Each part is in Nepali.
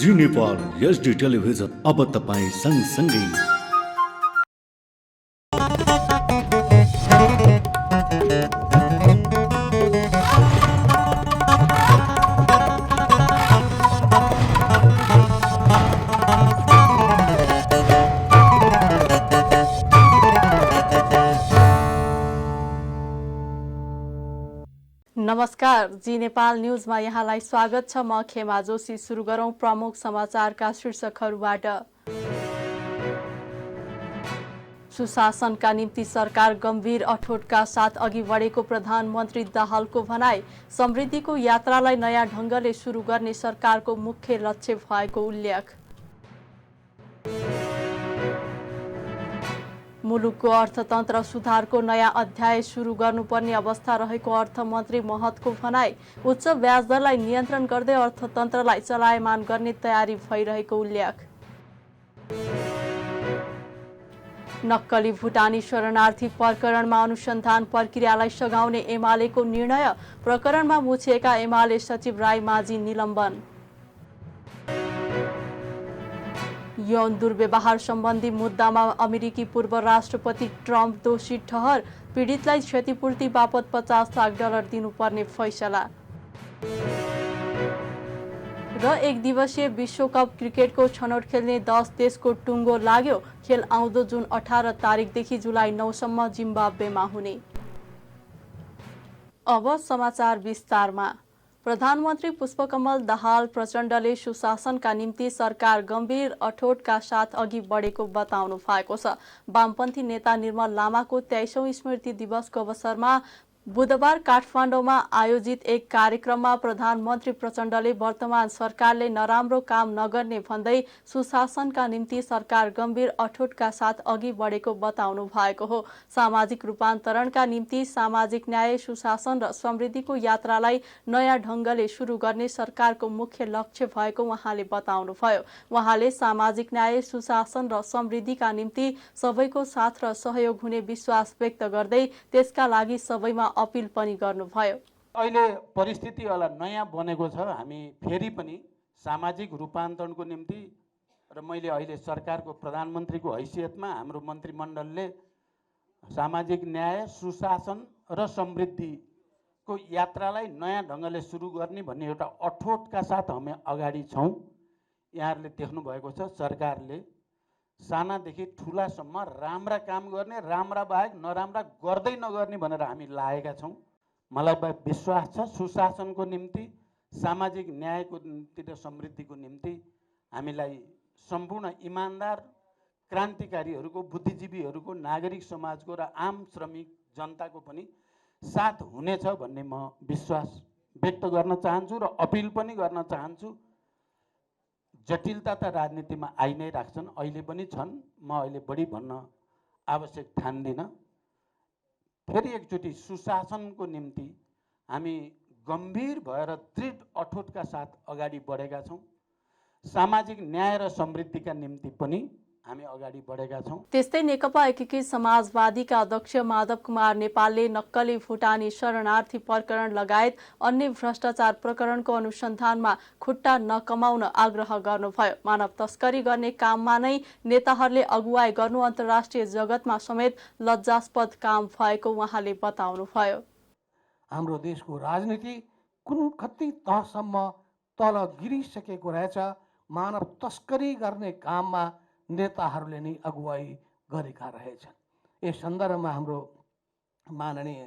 जी नेपाल एचडी टेलिभिजन अब तपाईँ सँगसँगै। नमस्कार, जी नेपाल न्यूजमा यहाँलाई स्वागत छ। म खेमा जोशी। सुरु गरौं प्रमुख समाचारका शीर्षकहरूबाट। सुशासनका निम्ति सरकार गम्भीर अठोटका साथ अघि बढेको प्रधानमन्त्री दाहालको भनाई। समृद्धिको यात्रालाई नयाँ ढंगले सुरु गर्ने सरकारको मुख्य लक्ष्य भएको उल्लेख। मुलुकको अर्थतन्त्र सुधारको नयाँ अध्याय सुरु गर्नुपर्ने अवस्था रहेको अर्थमन्त्री महतको भनाई। उच्च ब्याजदरलाई नियन्त्रण गर्दै अर्थतन्त्रलाई चलायमान गर्ने तयारी भइरहेको उल्लेख। नक्कली भुटानी शरणार्थी प्रकरणमा अनुसन्धान प्रक्रियालाई सघाउने एमालेको निर्णय। प्रकरणमा मुछिएका एमाले सचिव राई माझी निलम्बन। यौन दुर्व्यवहार सम्बन्धी मुद्दामा अमेरिकी पूर्व राष्ट्रपति ट्रम्प दोषी ठहर। पीडितलाई क्षतिपूर्ति बापत $50 लाख दिनुपर्ने फैसला। र एक दिवसीय विश्वकप क्रिकेटको छनौट खेल्ने 10 देशको टुङ्गो लाग्यो। खेल आउँदो जुन 18 तारिकदेखि जुलाई 9 सम्म जिम्बाब्वेमा हुने। अब समाचार विस्तारमा। प्रधानमन्त्री पुष्पकमल दाहाल प्रचण्डले सुशासनका निम्ति सरकार गम्भीर अठोटका साथ अघि बढेको बताउनु भएको छ। वामपन्थी नेता निर्मल लामाको 23औं स्मृति दिवसको अवसरमा बुधबार काठमाडौँमा आयोजित एक कार्यक्रममा प्रधानमन्त्री प्रचण्डले वर्तमान सरकारले नराम्रो काम नगर्ने भन्दै सुशासनका निम्ति सरकार गम्भीर अठोटका साथ अघि बढेको बताउनु भएको हो। सामाजिक रूपान्तरणका निम्ति सामाजिक न्याय, सुशासन र समृद्धिको यात्रालाई नयाँ ढंगले सुरु गर्ने सरकारको मुख्य लक्ष्य भएको उहाँले बताउनुभयो। उहाँले सामाजिक न्याय, सुशासन र समृद्धिका निम्ति सबैको साथ र सहयोग हुने विश्वास व्यक्त गर्दै त्यसका लागि सबैमा अपिल पनि गर्नुभयो। अहिले परिस्थिति होला नयाँ बनेको छ। हामी फेरि पनि सामाजिक रूपान्तरणको निम्ति र मैले अहिले सरकारको प्रधानमन्त्रीको हैसियतमा हाम्रो मन्त्रीमण्डलले सामाजिक न्याय, सुशासन र समृद्धिको यात्रालाई नयाँ ढङ्गले सुरु गर्ने भन्ने एउटा अठोटका साथ हामी अगाडि छौँ। यहाँहरूले देख्नुभएको छ सरकारले सानादेखि ठुलासम्म राम्रा काम गर्ने, राम्रा बाहेक नराम्रा गर्दै नगर्ने भनेर हामी लागेका छौँ। मलाई विश्वास छ सुशासनको निम्ति, सामाजिक न्यायको निम्ति र समृद्धिको निम्ति हामीलाई सम्पूर्ण इमान्दार क्रान्तिकारीहरूको, बुद्धिजीवीहरूको, नागरिक समाजको र आम श्रमिक जनताको पनि साथ हुनेछ भन्ने म विश्वास व्यक्त गर्न चाहन्छु र अपिल पनि गर्न चाहन्छु। जटिलता त राजनीतिमा आइ नै राख्छन्, अहिले पनि छन्। म अहिले बढी भन्न आवश्यक ठान्दिनँ। फेरि एकचोटि सुशासनको निम्ति हामी गम्भीर भएर दृढ अठोटका साथ अगाडि बढेका छौँ। सामाजिक न्याय र समृद्धिका निम्ति पनि हामी अगाडि बढेका छौँ। त्यस्तै नेकपा एकीकृत समाजवादीका अध्यक्ष माधव कुमार नेपालले नक्कली भुटानी शरणार्थी प्रकरण लगायत अन्य भ्रष्टाचार प्रकरणको अनुसन्धानमा खुट्टा नकमाउन आग्रह गर्नुभयो। मानव तस्करी गर्ने काममा नै नेताहरूले अगुवाई गर्नु अन्तर्राष्ट्रिय जगतमा समेत लज्जास्पद काम भएको उहाँले बताउनुभयो। हाम्रो देशको राजनीति कुन कति तहसम्म तल गिरिसकेको रहेछ। मानव तस्करी गर्ने काममा नेताहरूले नै अगुवाई गरेका रहेछन्। यस सन्दर्भमा हाम्रो माननीय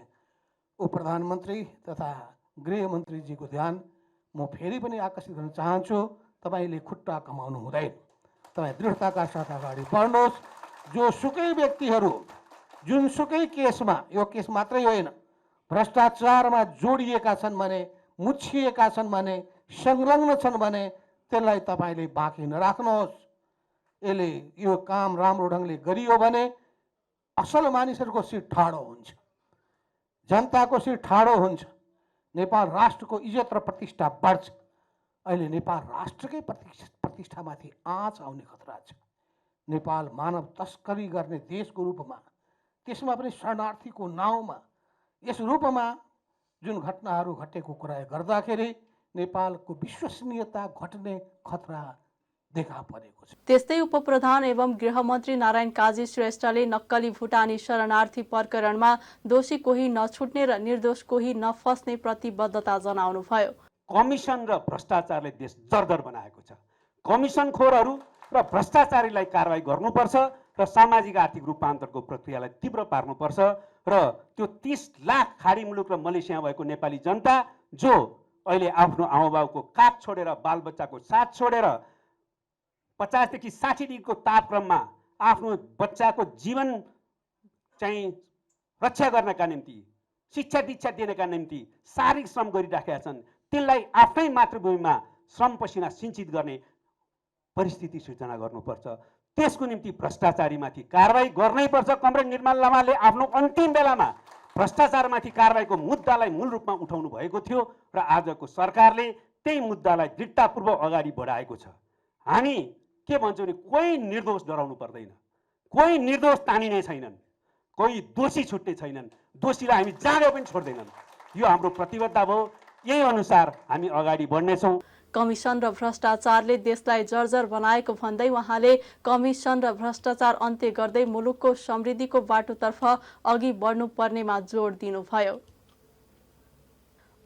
उपप्रधानमन्त्री तथा गृहमन्त्रीजीको ध्यान म फेरि पनि आकर्षित गर्न चाहन्छु। तपाईँले खुट्टा कमाउनु हुँदैन, तपाईँ दृढताका साथ अगाडि बढ्नुहोस्। जोसुकै व्यक्तिहरू जुनसुकै केसमा, यो केस मात्रै होइन, भ्रष्टाचारमा जोडिएका छन् भने, मुछिएका छन् भने, संलग्न छन् भने त्यसलाई तपाईँले बाँकी नराख्नुहोस्। यसले यो काम राम्रो ढङ्गले गरियो भने असल मानिसहरूको शिर ठाडो हुन्छ, जनताको शिर ठाडो हुन्छ, नेपाल राष्ट्रको इज्जत र प्रतिष्ठा बढ्छ। अहिले नेपाल राष्ट्रकै प्रतिष्ठामाथि आँच आउने खतरा छ। नेपाल मानव तस्करी गर्ने देशको रूपमा, त्यसमा पनि शरणार्थीको नाउँमा यस रूपमा जुन घटनाहरू घटेको कुरा गर्दाखेरि नेपालको विश्वसनीयता घट्ने खतरा देखा परेको छ। त्यस्तै उपप्रधान एवं गृहमन्त्री नारायण काजी श्रेष्ठले नक्कली भुटानी शरणार्थी प्रकरणमा दोषी कोही नछुट्ने र निर्दोष कोही नफस्ने प्रतिबद्धता जनाउनुभयो। कमिसन र भ्रष्टाचारले देश जर्जर बनाएको छ। कमिसनखोरहरू र भ्रष्टाचारीलाई कारवाही गर्नुपर्छ र सामाजिक आर्थिक रूपान्तरको प्रक्रियालाई तीव्र पार्नुपर्छ र त्यो 30 लाख खाडी मुलुक र मलेसिया भएको नेपाली जनता जो अहिले आफ्नो आमाबाउको काख छोडेर बालबच्चाको साथ छोडेर 50 देखि 60 डिग्रीको तापक्रममा आफ्नो बच्चाको जीवन चाहिँ रक्षा गर्नका निम्ति शिक्षा दीक्षा दिनका निम्ति शारीरिक श्रम गरिराखेका छन्, त्यसलाई आफ्नै मातृभूमिमा श्रम पसिना सिञ्चित गर्ने परिस्थिति सृजना गर्नुपर्छ। त्यसको निम्ति भ्रष्टाचारीमाथि कारवाही गर्नैपर्छ। कमरेड निर्मल लामाले आफ्नो अन्तिम बेलामा भ्रष्टाचारमाथि कारवाहीको मुद्दालाई मूल रूपमा उठाउनु भएको थियो र आजको सरकारले त्यही मुद्दालाई दृढतापूर्वक अगाडि बढाएको छ। हामी के भन्छौँ भने कोही निर्दोष डराउनु पर्दैन, कोही निर्दोष तानिने छैनन्, कोही दोषी छुट्ने छैनन्, दोषीलाई हामी जहाँ पनि छोड्दैनन्। यो हाम्रो प्रतिबद्धता भयो, यही अनुसार हामी अगाडि बढ्नेछौँ। कमिसन र भ्रष्टाचारले देशलाई जर्जर बनाएको भन्दै उहाँले कमिसन र भ्रष्टाचार अन्त्य गर्दै मुलुकको समृद्धिको बाटोतर्फ अघि बढ्नुपर्नेमा जोड दिनुभयो।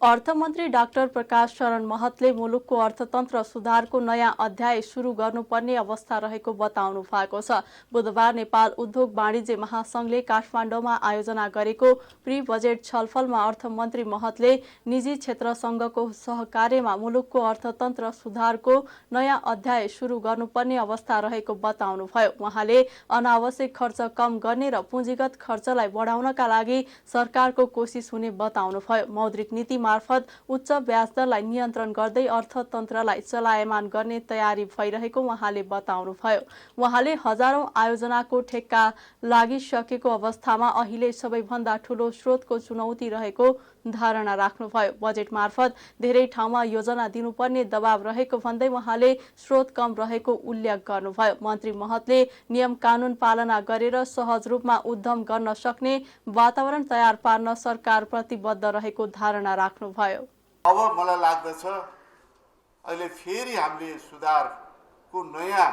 अर्थमन्त्री डाक्टर प्रकाश शरण महतले मुलुकको अर्थतन्त्र सुधारको नयाँ अध्याय सुरु गर्नुपर्ने अवस्था रहेको बताउनु भएको छ। बुधबार नेपाल उद्योग वाणिज्य महासंघले काठमाडौँमा आयोजना गरेको प्री बजेट छलफलमा अर्थमन्त्री महतले निजी क्षेत्रसँगको सहकार्यमा मुलुकको अर्थतन्त्र सुधारको नयाँ अध्याय सुरु गर्नुपर्ने अवस्था रहेको बताउनुभयो। उहाँले अनावश्यक खर्च कम गर्ने र पुँजीगत खर्चलाई बढाउनका लागि सरकारको कोसिस हुने बताउनुभयो। मौद्रिक नीति मार्फत उच्च ब्याज दरलाई नियन्त्रण गर्दै अर्थतन्त्रलाई चलायमान गर्ने तयारी भइरहेको उहाँले बताउनुभयो। उहाँले हजारौं आयोजनाको ठेक्का लागिसकेको अवस्थामा अहिले सबैभन्दा ठूलो स्रोतको चुनौती रहेको धारणा राख्नुभयो। बजेट मार्फत धेरै ठाउँमा योजना दिनुपर्ने दबाव रहेको भन्दै उहाँले स्रोत कम रहेको उल्लेख गर्नुभयो। मन्त्री महतले नियम कानून पालना गरेर सहज रूपमा उद्यम गर्न सक्ने वातावरण तयार पार्न सरकार प्रतिबद्ध रहेको धारणा राख्नुभयो। अब मलाई लाग्दछ अहिले फेरि हामीले सुधारको नयाँ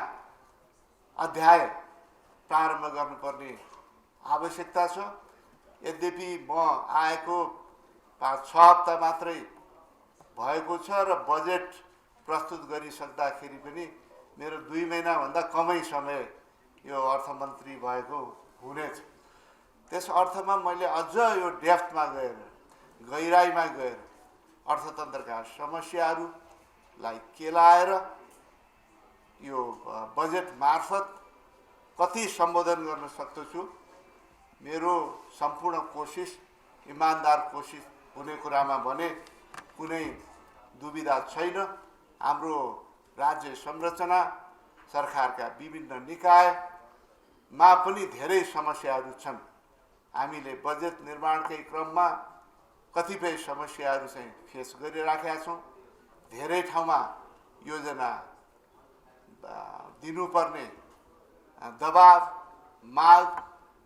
अध्याय प्रारम्भ गर्नुपर्ने आवश्यकता छ। यद्यपि म आएको 5-6 हप्ता मात्रै भएको छ र बजेट प्रस्तुत गरिसक्दाखेरि पनि मेरो 2 महिनाभन्दा कमै समय यो अर्थमन्त्री भएको हुनेछ। त्यस अर्थमा मैले अझ यो डेप्थमा गएर गहिराइमा गएर अर्थतन्त्रका समस्याहरूलाई केलाएर यो बजेट मार्फत कति सम्बोधन गर्न सक्दछु, मेरो सम्पूर्ण कोसिस इमानदार कोसिस हुने कुरामा भने कुनै दुविधा छैन। हाम्रो राज्य संरचना सरकारका विभिन्न निकायमा पनि धेरै समस्याहरू छन्। हामीले बजेट निर्माणकै क्रममा कतिपय समस्याहरू चाहिँ फेस गरिराखेका छौँ। धेरै ठाउँमा योजना दिनुपर्ने दबाव माग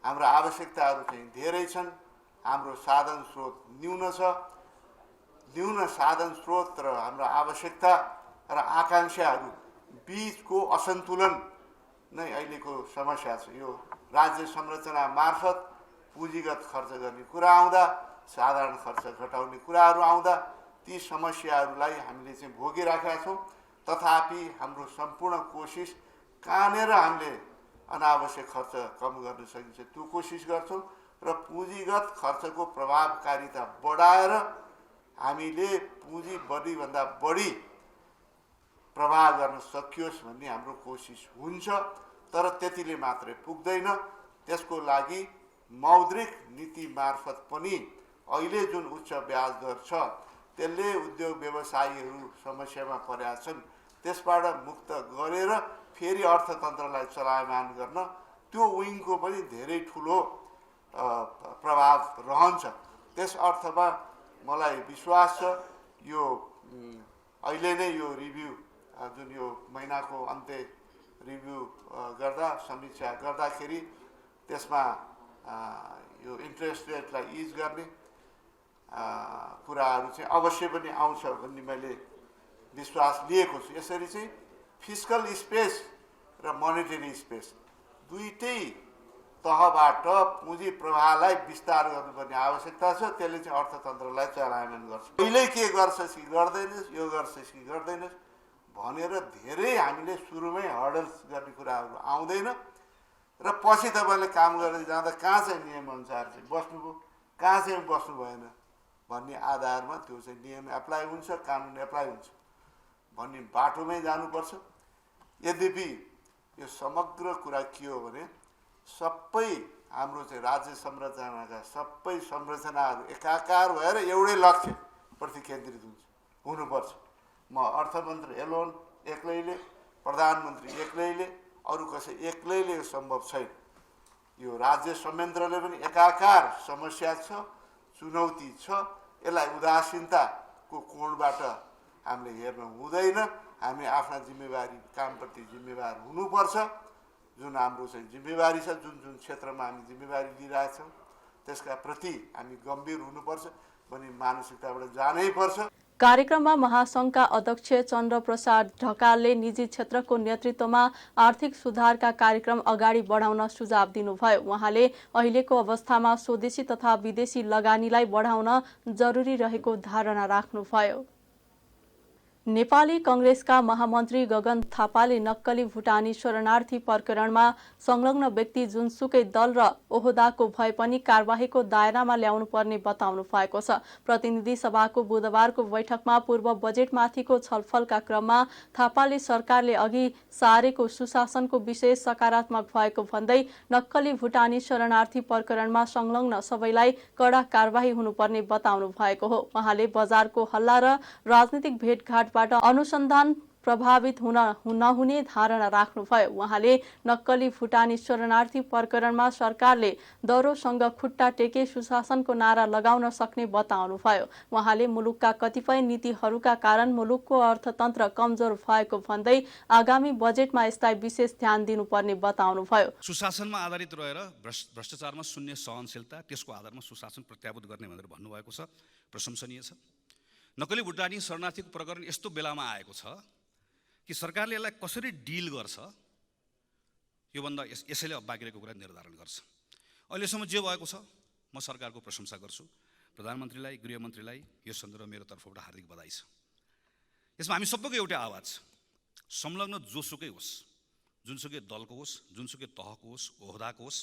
हाम्रा आवश्यकताहरू चाहिँ धेरै छन्। हाम्रो साधन स्रोत न्यून छ। न्यून साधन स्रोत र हाम्रो आवश्यकता र आकांक्षाहरू बीचको असन्तुलन नै अहिलेको समस्या छ। यो राज्य संरचना मार्फत पुँजीगत खर्च गर्ने कुरा आउँदा, साधारण खर्च घटाउने कुराहरू आउँदा ती समस्याहरूलाई हामीले चाहिँ भोगिराखेका छौँ। तथापि हाम्रो सम्पूर्ण कोसिस कहाँनिर हामीले अनावश्यक खर्च कम गर्न सकिन्छ त्यो कोसिस गर्छौँ र पुँजीगत खर्चको प्रभावकारिता बढाएर हामीले पुँजी बढीभन्दा बढी प्रवाह गर्न सकियोस् भन्ने हाम्रो कोसिस हुन्छ। तर त्यतिले मात्रै पुग्दैन। त्यसको लागि मौद्रिक नीति मार्फत पनि अहिले जुन उच्च ब्याज दर छ त्यसले उद्योग व्यवसायीहरू समस्यामा परेका छन्, त्यसबाट मुक्त गरेर फेरि अर्थतन्त्रलाई चलायमान गर्न त्यो विङको पनि धेरै ठुलो प्रभाव रहन्छ। त्यस अर्थमा मलाई विश्वास छ यो अहिले नै यो रिभ्यू जुन यो महिनाको अन्त्य रिभ्यू गर्दा समीक्षा गर्दाखेरि त्यसमा यो इन्ट्रेस्ट रेटलाई इज गर्ने कुराहरू चाहिँ अवश्य पनि आउँछ भन्ने मैले विश्वास लिएको छु। यसरी चाहिँ फिस्कल स्पेस र मोनेटरी स्पेस दुईटै तहबाट पुँजी प्रवाहलाई विस्तार गर्नुपर्ने आवश्यकता छ। त्यसले चाहिँ अर्थतन्त्रलाई चलायमान गर्छ। कहिले के गर्छस् कि गर्दैनस्, यो गर्छस् कि गर्दैनस् भनेर धेरै हामीले सुरुमै हर्डल्स गर्ने कुराहरू आउँदैन र पछि तपाईँले काम गरेर जाँदा कहाँ चाहिँ नियमअनुसार चाहिँ बस्नुभयो, कहाँ चाहिँ बस्नु भएन भन्ने आधारमा त्यो चाहिँ नियम एप्लाई हुन्छ, कानुन एप्लाई हुन्छ भन्ने बाटोमै जानुपर्छ। यद्यपि यो समग्र कुरा के हो भने सबै हाम्रो चाहिँ राज्य संरचनाका सबै संरचनाहरू एकाकार भएर एउटै लक्ष्यप्रति केन्द्रित हुनुपर्छ। म अर्थमन्त्री एलोन एक्लैले, प्रधानमन्त्री एक्लैले, अरू कसै एक्लैले यो सम्भव छैन। यो राज्य संयन्त्रले पनि एकाकार समस्या छ, चुनौती छ। यसलाई उदासीनताको कोणबाट हामीले हेर्न हुँदैन। हामी आफ्ना जिम्मेवारी कामप्रति जिम्मेवार हुनुपर्छ। जुन हाम्रो चाहिँ जिम्मेवारी छ, जुन जुन क्षेत्रमा हामी जिम्मेवारी लिइरहेछौँ त्यसका प्रति हामी गम्भीर हुनुपर्छ भन्ने मानसिकताबाट जानै पर्छ। कार्यक्रममा महासङ्घका अध्यक्ष चन्द्र प्रसाद ढकालले निजी क्षेत्रको नेतृत्वमा आर्थिक सुधारका कार्यक्रम अगाडि बढाउन सुझाव दिनुभयो। उहाँले अहिलेको अवस्थामा स्वदेशी तथा विदेशी लगानीलाई बढाउन जरुरी रहेको धारणा राख्नुभयो। नेपाली कांग्रेसका महामन्त्री गगन थापाले नक्कली भुटानी शरणार्थी प्रकरणमा संलग्न व्यक्ति जुनसुकै दल र ओहदाको भए पनि कारबाहीको दायरामा ल्याउनु पर्ने बताउनु भएको छ। प्रतिनिधि सभाको बुधबारको बैठकमा पूर्व बजेटमाथिको छलफलका क्रममा थापाले सरकारले अघि सारेको सुशासनको विषय सकारात्मक भएको भन्दै नक्कली भुटानी शरणार्थी प्रकरणमा संलग्न सबैलाई कडा कारबाही हुनुपर्ने बताउनु भएको हो। उहाँले बजारको हल्ला र राजनीतिक भेटघाट अनुसन्धान प्रभावित नहुने धारणा राख्नुभयो। उहाँले नक्कली भुटानी शरणार्थी प्रकरणमा सरकारले दरोसँग खुट्टा टेके सुशासनको नारा लगाउन सक्ने बताउनुभयो। उहाँले मुलुकका कतिपय नीतिहरूका कारण मुलुकको अर्थतन्त्र कमजोर भएको भन्दै आगामी बजेटमा यसलाई विशेष ध्यान दिनुपर्ने बताउनुभयो। सुशासनमा आधारित रहेर भ्रष्टाचारमा शून्य सहनशीलता, त्यसको आधारमा सुशासन प्रत्याभूत गर्ने भनेर भन्नुभएको छ, प्रशंसनीय छ। नक्कली भुटानी शरणार्थीको प्रकरण यस्तो बेलामा आएको छ कि सरकारले यसलाई कसरी डिल गर्छ योभन्दा यसैले अब बाँकी रहेको कुरा निर्धारण गर्छ। अहिलेसम्म जे भएको छ म सरकारको प्रशंसा गर्छु। प्रधानमन्त्रीलाई, गृहमन्त्रीलाई यो सन्दर्भमा मेरो तर्फबाट हार्दिक बधाई छ। यसमा हामी सबैको एउटै आवाज छ। संलग्न जोसुकै होस्, जुनसुकै दलको होस्, जुनसुकै तहको होस्, ओहदाको होस्,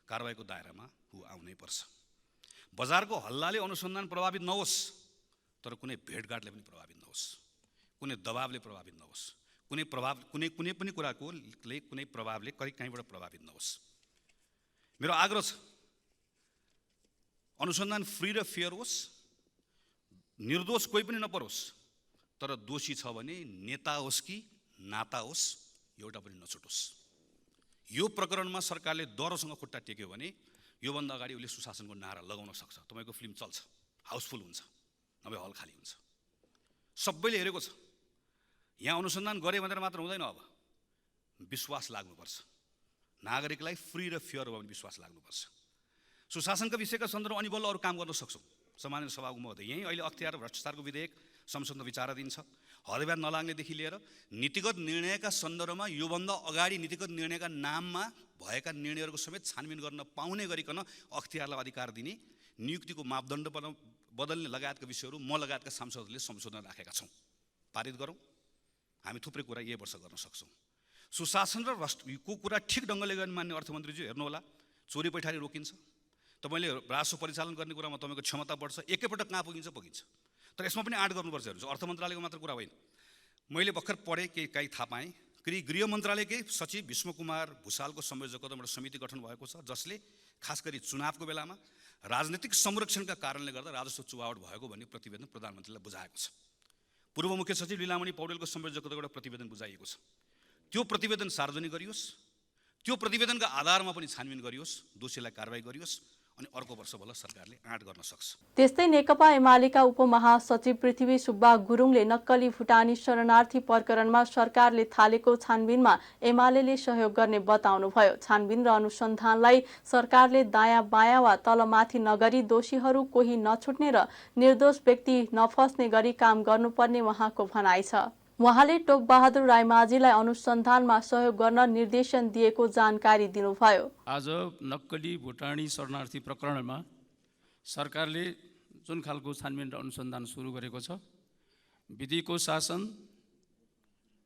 कारबाहीको दायरामा आउनै पर्छ। बजारको हल्लाले अनुसन्धान प्रभावित नहोस्, तर कुनै भेटघाटले पनि प्रभावित नहोस्, कुनै दबावले प्रभावित नहोस्, कुनै पनि कुराको कुनै प्रभावले कहीँबाट प्रभावित नहोस्। मेरो आग्रह छ अनुसन्धान फ्री र फेयर होस्, निर्दोष कोही पनि नपरोस्, तर दोषी छ भने नेता होस् कि नाता होस् एउटा पनि नछुटोस्। यो प्रकरणमा सरकारले दरोसँग खुट्टा टेक्यो भने योभन्दा अगाडि उसले सुशासनको नारा लगाउन सक्छ। तपाईँको फिल्म चल्छ, हाउसफुल हुन्छ, नभए हल खाली हुन्छ। सबैले हेरेको छ। यहाँ अनुसन्धान गरे भनेर मात्र हुँदैन, अब विश्वास लाग्नुपर्छ। नागरिकलाई फ्री र फेयर हो भने विश्वास लाग्नुपर्छ। सुशासनका विषयका सन्दर्भमा अनि बल्ल अरू काम गर्न सक्छौँ। सामान्य सभाको महोदय, यहीँ अहिले अख्तियार र भ्रष्टाचारको विधेयक संसदमा विचाराधीन छ। हदब्याज नलाग्नेदेखि लिएर नीतिगत निर्णयका सन्दर्भमा योभन्दा अगाडि नीतिगत निर्णयका नाममा भएका निर्णयहरूको समेत छानबिन गर्न पाउने गरिकन अख्तियारलाई अधिकार दिने, नियुक्तिको मापदण्ड बदल्ने लगायतका विषयहरू म लगायतका सांसदहरूले संशोधन राखेका छौँ। पारित गरौँ, हामी थुप्रै कुरा यही वर्ष गर्न सक्छौँ। सुशासन र राष्ट्रको कुरा ठिक ढङ्गले गर्ने मान्ने अर्थमन्त्रीज्यू हेर्नुहोला, चोरी पैठारी रोकिन्छ। तपाईँले राजस्व परिचालन गर्ने कुरामा तपाईँको क्षमता बढ्छ। एकैपटक कहाँ पुगिन्छ। तर यसमा पनि आँट गर्नुपर्छ। हेर्नुहोस्, अर्थ मन्त्रालयको मात्र कुरा होइन। मैले भर्खर पढेँ, केही थाहा पाएँ, गृह मन्त्रालयकै सचिव भीष्म कुमार भुषालको संयोजकत्वमा समिति गठन भएको छ, जसले खास गरी चुनावको बेलामा राजनीतिक संरक्षणका कारणले गर्दा राजस्व चुहावट भएको भन्ने प्रतिवेदन प्रधानमन्त्रीलाई बुझाएको छ। पूर्व मुख्य सचिव लीलामणि पौडेलको संयोजकत्वबाट प्रतिवेदन बुझाइएको छ। त्यो प्रतिवेदन सार्वजनिक गरियोस्, त्यो प्रतिवेदनका आधारमा पनि छानबिन गरियोस्, दोषीलाई कारबाही गरियोस्, अनि अर्को वर्ष बल्ल सरकारले आँट गर्न सक्छ। त्यस्तै नेकपा एमालेका उपमहासचिव पृथ्वी सुब्बा गुरुङले नक्कली भुटानी शरणार्थी प्रकरणमा सरकारले थालेको छानबिनमा एमालेले सहयोग गर्ने बताउनुभयो। छानबिन र अनुसन्धानलाई सरकारले दायाँ बायाँ वा तलमाथि नगरी दोषीहरू कोही नछुट्ने र निर्दोष व्यक्ति नफस्ने गरी काम गर्नुपर्ने उहाँको भनाइ छ। उहाँले टोपबहादुर रायमाझीलाई अनुसन्धानमा सहयोग गर्न निर्देशन दिएको जानकारी दिनुभयो। आज नक्कली भुटानी शरणार्थी प्रकरणमा सरकारले जुन खालको छानबिन र अनुसन्धान सुरु गरेको छ, विधिको शासन,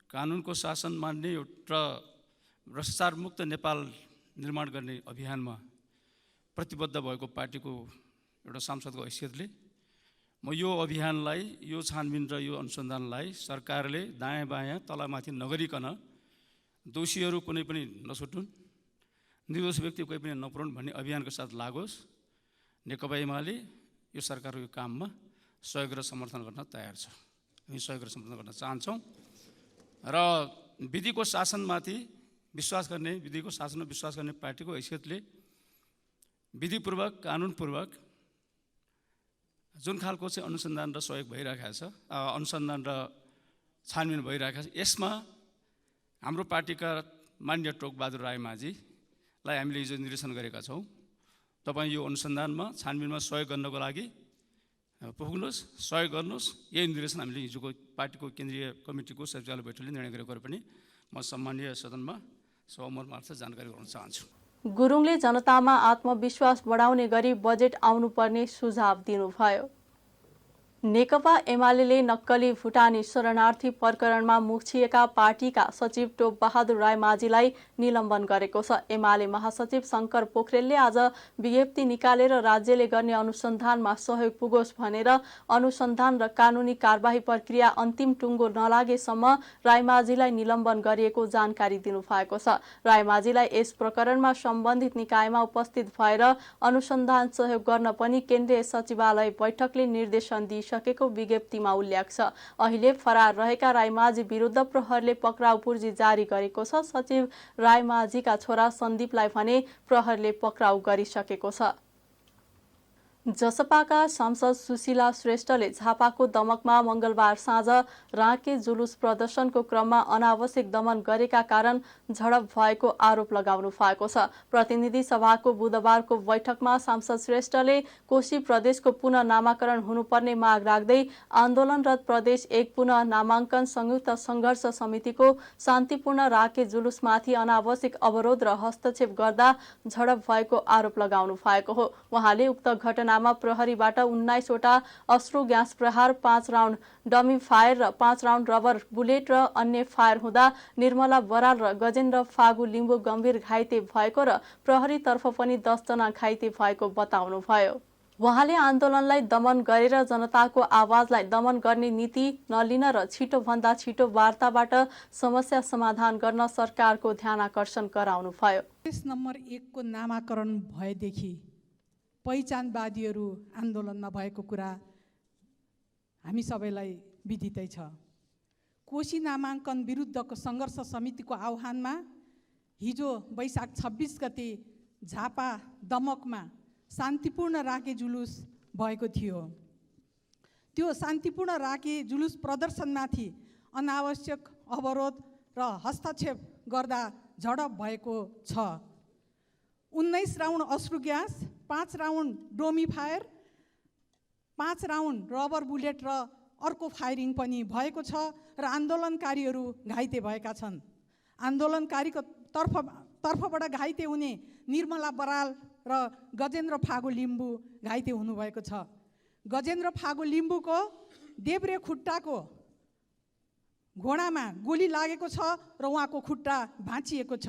कानुनको शासन मान्ने र भ्रष्टाचारमुक्त नेपाल निर्माण गर्ने अभियानमा प्रतिबद्ध भएको पार्टीको एउटा सांसदको हैसियतले म यो अभियानलाई, यो छानबिन र यो अनुसन्धानलाई सरकारले दायाँ बायाँ तलमाथि नगरिकन दोषीहरू कुनै पनि नछुटुन्, निर्दोष व्यक्ति कोही पनि नपुरुन् भन्ने अभियानको साथ लागोस्। नेकपा एमाले यो सरकारको काममा सहयोग र समर्थन गर्न तयार छ। हामी सहयोग र समर्थन गर्न चाहन्छौँ र विधिको शासनमाथि विश्वास गर्ने, विधिको शासनमा विश्वास गर्ने पार्टीको हैसियतले विधिपूर्वक, कानुनपूर्वक जुन खालको चाहिँ अनुसन्धान र सहयोग भइरहेको छ, अनुसन्धान र छानबिन भइरहेको छ, यसमा हाम्रो पार्टीका मान्य टोकबहादुर रायमाझीलाई हामीले हिजो निर्देशन गरेका छौँ। तपाईँ यो अनुसन्धानमा, छानबिनमा सहयोग गर्नको लागि पुग्नुहोस्, सहयोग गर्नुहोस्। यही निर्देशन हामीले हिजोको पार्टीको केन्द्रीय कमिटीको सचिवालय बैठकले निर्णय गरेको पनि म सम्मानीय सदनमा सभामुख मार्फत जानकारी गराउन चाहन्छु। गुरुङले जनतामा आत्मविश्वास बढाउने गरी बजेट आउनुपर्ने सुझाव दिनुभयो। नेकपा एमाले नक्कली भुटानी शरणार्थी प्रकरणमा मुछिएका पार्टीका सचिव टोपबहादुर रायमाझीलाई निलम्बन गरेको छ। एमाले महासचिव शङ्कर पोखरेलले आज विज्ञप्ति निकालेर राज्यले गर्ने अनुसन्धानमा सहयोग पुगोस् भनेर अनुसन्धान र कानुनी कारबाही प्रक्रिया अन्तिम टुङ्गो नलागेसम्म रायमाझीलाई निलम्बन गरिएको जानकारी दिनुभएको छ। रायमाझीलाई यस प्रकरणमा सम्बन्धित निकायमा उपस्थित भएर अनुसन्धान सहयोग गर्न पनि केन्द्रीय सचिवालय बैठकले निर्देशन दिइसकेको विज्ञप्तिमा उल्लेख छ। अहिले फरार रहेका रायमाझी विरुद्ध प्रहरले पक्राउ पूर्जी जारी गरेको छ। सचिव रायमाझीका छोरा सन्दीपलाई भने प्रहरले पक्राउ गरिसकेको छ। जसपाका सांसद सुशीला श्रेष्ठले झापाको दमकमा मंगलबार साँझ राँके जुलुस प्रदर्शनको क्रममा अनावश्यक दमन गरेका कारण झडप भएको आरोप लगाउनु भएको छ। प्रतिनिधि सभाको बुधबारको बैठकमा सांसद श्रेष्ठले कोशी प्रदेशको पुनः नामाकरण हुनुपर्ने माग राख्दै आन्दोलनरत प्रदेश 1 पुनः नामाङ्कन संयुक्त संघर्ष समितिको शान्तिपूर्ण राँके जुलुसमाथि अनावश्यक अवरोध र हस्तक्षेप गर्दा झडप भएको आरोप लगाउनु भएको हो। उहाँले उक्त घटना प्रहरीबाट 19 वटा अश्रु ग्यास प्रहार, 5 राउन्ड डमी फायर र 5 राउन्ड रबर बुलेट र अन्य फायर हुँदा निर्मला बराल र गजेन्द्र फागु लिम्बू गम्भीर घाइते भएको र प्रहरीतर्फ पनि 10 जना घाइते भएको बताउनुभयो। उहाँले आन्दोलनलाई दमन गरेर जनताको आवाजलाई दमन गर्ने नीति नलिन र छिटोभन्दा छिटो वार्ताबाट समस्या समाधान गर्न सरकारको ध्यानाकर्षण गराउनुभयो। देश नम्बर 1 को नामाकरण भएदेखि पहिचानवादीहरू आन्दोलनमा भएको कुरा हामी सबैलाई विदितै छ। कोशी नामाङ्कन विरुद्धको सङ्घर्ष समितिको आह्वानमा हिजो वैशाख 26 गते झापा दमकमा शान्तिपूर्ण राँके जुलुस भएको थियो। त्यो शान्तिपूर्ण राँके जुलुस प्रदर्शनमाथि अनावश्यक अवरोध र हस्तक्षेप गर्दा झडप भएको छ। 19 राउन्ड अश्रु gas, 5 round dummy fire, 5 round rubber bullet र अर्को फायरिङ पनि भएको छ र आन्दोलनकारीहरू घाइते भएका छन्। आन्दोलनकारीको तर्फबाट घाइते हुने निर्मला बराल र गजेन्द्र फागु लिम्बू घाइते हुनुभएको छ। गजेन्द्र फागु लिम्बूको देब्रे खुट्टाको घोडामा गोली लागेको छ र उहाँको खुट्टा भाँचिएको छ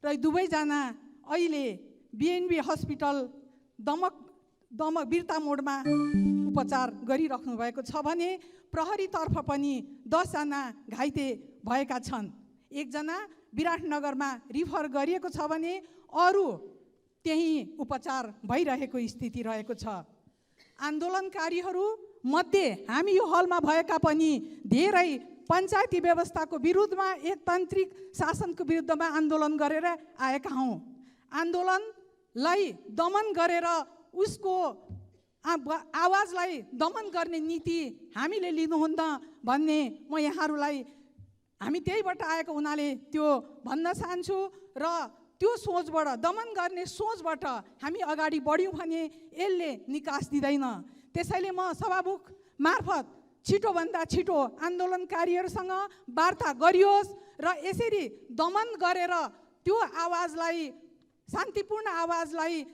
र दुवैजना अहिले बिएनबी हस्पिटल दमक बिर्ता मोडमा उपचार गरिराख्नु भएको छ भने प्रहरीतर्फ पनि 10 जना घाइते भएका छन्। 1 जना विराटनगरमा रिफर गरिएको छ भने अरू त्यही उपचार भइरहेको स्थिति रहेको छ। आन्दोलनकारीहरू मध्ये हामी यो हलमा भएका पनि धेरै पञ्चायती व्यवस्थाको विरुद्धमा, एकतान्त्रिक शासनको विरुद्धमा आन्दोलन गरेर आएका हौँ। आन्दोलनलाई दमन गरेर उसको आवाजलाई दमन गर्ने नीति हामीले लिनुहुन्न भन्ने म यहाँहरूलाई हामी त्यहीबाट आएको हुनाले त्यो भन्न चाहन्छु र त्यो सोचबाट, दमन गर्ने सोचबाट हामी अगाडि बढ्यौँ भने यसले निकास दिँदैन। त्यसैले म सभामुख मार्फत छिटोभन्दा छिटो आन्दोलनकारीहरूसँग वार्ता गरियोस् र यसरी दमन गरेर त्यो आवाजलाई, शान्तिपूर्ण आवाजलाई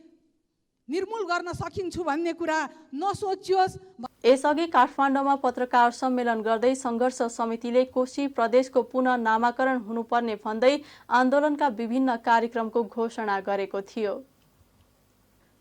निर्मूल गर्न सकिन्छु भन्ने कुरा नसोचियोस्। यसअघि काठमाडौँमा पत्रकार सम्मेलन गर्दै सङ्घर्ष समितिले कोशी प्रदेशको पुनः नामाकरण हुनुपर्ने भन्दै आन्दोलनका विभिन्न कार्यक्रमको घोषणा गरेको थियो।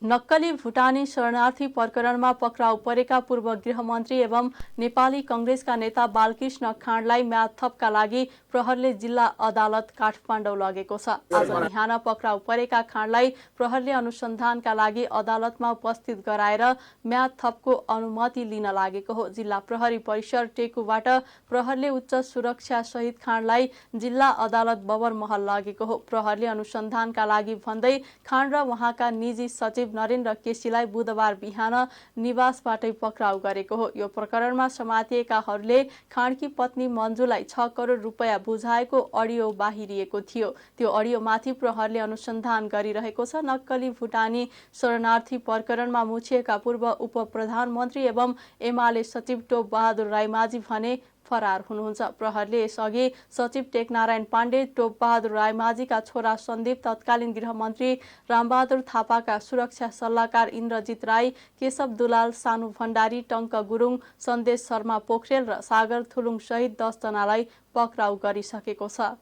नक्कली भुटानी शरणार्थी प्रकरणमा पक्राउ परेका पूर्व गृहमन्त्री एवं नेपाली कङ्ग्रेसका नेता बालकृष्ण खाँडलाई म्याद थपका लागि प्रहरले जिल्ला अदालत काठमाडौँ लगेको छ। आज बिहान पक्राउ परेका खाँडलाई प्रहरले अनुसन्धानका लागि अदालतमा उपस्थित गराएर म्याद थपको अनुमति लिन लागेको हो। जिल्ला प्रहरी परिसर टेकुबाट प्रहरले उच्च सुरक्षा सहित खाँडलाई जिल्ला अदालत बबरमहल लगेको हो। प्रहरले अनुसन्धानका लागि भन्दै खाँड र उहाँका निजी सचिव नरेन्द्र केसीलाई बुधबार बिहान निवासबाटै पक्राउ गरेको हो। यो प्रकरणमा समातिएकाहरूले खाँडकी पत्नी मन्जुलाई 6 करोड रुपैयाँ बुझाएको अडियो बाहिरिएको थियो। त्यो अडियोमाथि प्रहरले अनुसन्धान गरिरहेको छ। नक्कली भुटानी शरणार्थी प्रकरणमा मुछिएका पूर्व उप प्रधानमन्त्री एवं एमाले सचिव टोप बहादुर रायमाझी भने फरार हुनुहुन्छ। प्रहरले यसअघि सचिव टेकनारायण पाण्डे, टोप बहादुर रायमाझीका छोरा सन्दीप, तत्कालीन गृहमन्त्री रामबहादुर थापाका सुरक्षा सल्लाहकार इन्द्रजित राई, केशव दुलाल, सानु भण्डारी, टङ्क गुरुङ, सन्देश शर्मा पोखरेल र सागर थुलुङ सहित 10 जनालाई पक्राउ गरिसकेको छ।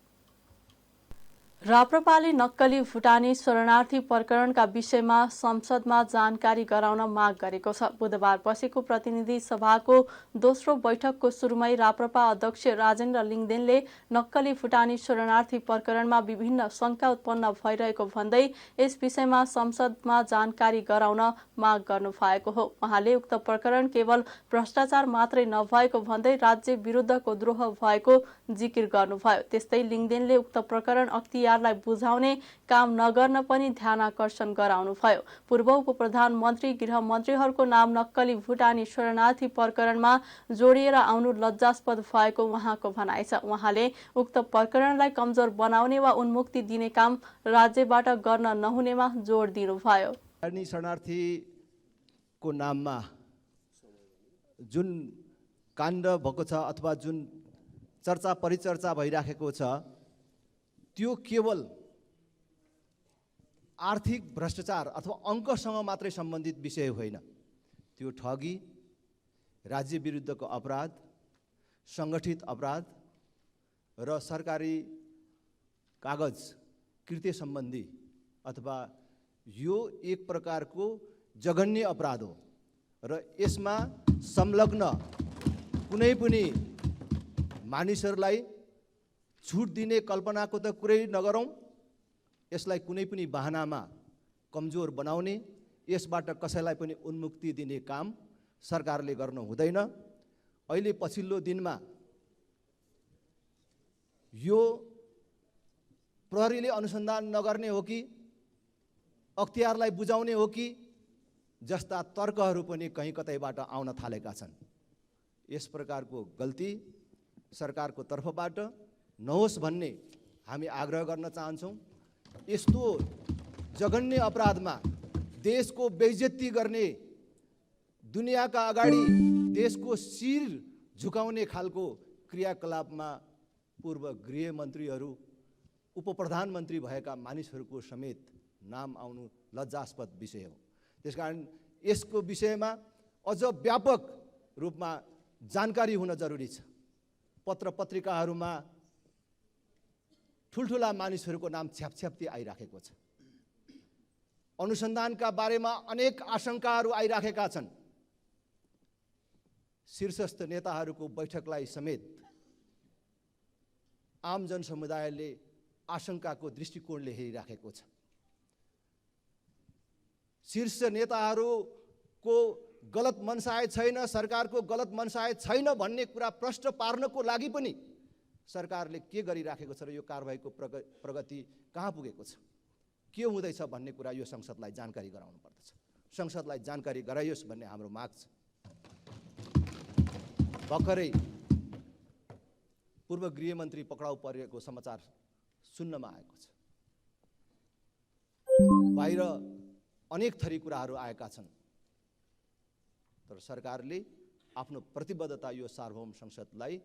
राप्रपाले नक्कली भुटानी शरणार्थी प्रकरणका विषयमा संसदमा जानकारी गराउन माग गरेको छ। बुधबार बसेको प्रतिनिधि सभाको दोस्रो बैठकको सुरुमै राप्रपा अध्यक्ष राजेन्द्र लिङदेनले नक्कली भुटानी शरणार्थी प्रकरणमा विभिन्न शंका उत्पन्न भइरहेको भन्दै यस विषयमा संसदमा जानकारी गराउन माग गर्नुभएको हो। उहाँले उक्त प्रकरण केवल भ्रष्टाचार मात्रै नभएको भन्दै राज्य विरुद्धको द्रोह भएको जिकिर गर्नुभयो। त्यस्तै लिङदेनले उक्त प्रकरण अख्तियारलाई बुझाउने काम नगर्न पनि ध्यानाकर्षण गराउनुभयो। पूर्व उप प्रधानमन्त्री, गृहमन्त्रीहरूको नाम नक्कली भुटानी शरणार्थी प्रकरणमा जोडिएर आउनु लज्जास्पद भएको उहाँको भनाइ छ। उहाँले उक्त प्रकरणलाई कमजोर बनाउने वा उन्मुक्ति दिने काम राज्यबाट गर्न नहुनेमा जोड दिनुभयो। शरणार्थीको नाममा जुन काण्ड भएको छ अथवा जुन चर्चा परिचर्चा भइराखेको छ त्यो केवल आर्थिक भ्रष्टाचार अथवा अङ्कसँग मात्रै सम्बन्धित विषय होइन। त्यो ठगी, राज्य विरुद्धको अपराध, सङ्गठित अपराध र सरकारी कागज कृत्य सम्बन्धी अथवा यो एक प्रकारको जघन्य अपराध हो र यसमा संलग्न कुनै पनि मानिसहरूलाई छुट दिने कल्पनाको त कुरै नगरौँ। यसलाई कुनै पनि बहानामा कमजोर बनाउने, यसबाट कसैलाई पनि उन्मुक्ति दिने काम सरकारले गर्न हुँदैन। अहिले पछिल्लो दिनमा यो प्रहरीले अनुसन्धान नगर्ने हो कि अख्तियारलाई बुझाउने हो कि जस्ता तर्कहरू पनि कहीँ कतैबाट आउन थालेका छन्। यस प्रकारको गल्ती सरकारको तर्फबाट नहोस् भन्ने हामी आग्रह गर्न चाहन्छौँ। यस्तो जघन्य अपराधमा देशको बेइज्जती गर्ने, दुनियाँका अगाडि देशको शिर झुकाउने खालको क्रियाकलापमा पूर्व गृहमन्त्रीहरू, उप प्रधानमन्त्री भएका मानिसहरूको समेत नाम आउनु लज्जास्पद विषय हो। त्यसकारण यसको विषयमा अझ व्यापक रूपमा जानकारी हुन जरुरी छ। पत्र पत्रिकाहरूमा ठुल्ठुला मानिसहरूको नाम छ्यापछ्याप्ती आइराखेको छ। अनुसन्धानका बारेमा अनेक आशंकाहरू आइराखेका छन्। शीर्षस्थ नेताहरूको बैठकलाई समेत आम जनसमुदायले आशंकाको दृष्टिकोणले हेरिराखेको छ। शीर्ष नेताहरूको गलत मनसाय छैन, सरकारको गलत मनसाय छैन भन्ने कुरा प्रश्न पार्नको लागि पनि सरकारले के गरिराखेको छ र यो कारबाहीको प्रगति कहाँ पुगेको छ, के हुँदैछ भन्ने कुरा यो संसदलाई जानकारी गराउनु पर्दछ। संसदलाई जानकारी गराइयोस् भन्ने हाम्रो माग छ। भर्खरै पूर्व गृहमन्त्री पक्राउ परेको समाचार सुन्नमा आएको छ। बाहिर अनेक थरी कुराहरू आएका छन्, तर सरकारले आफ्नो प्रतिबद्धता यो सार्वभौम संसदलाई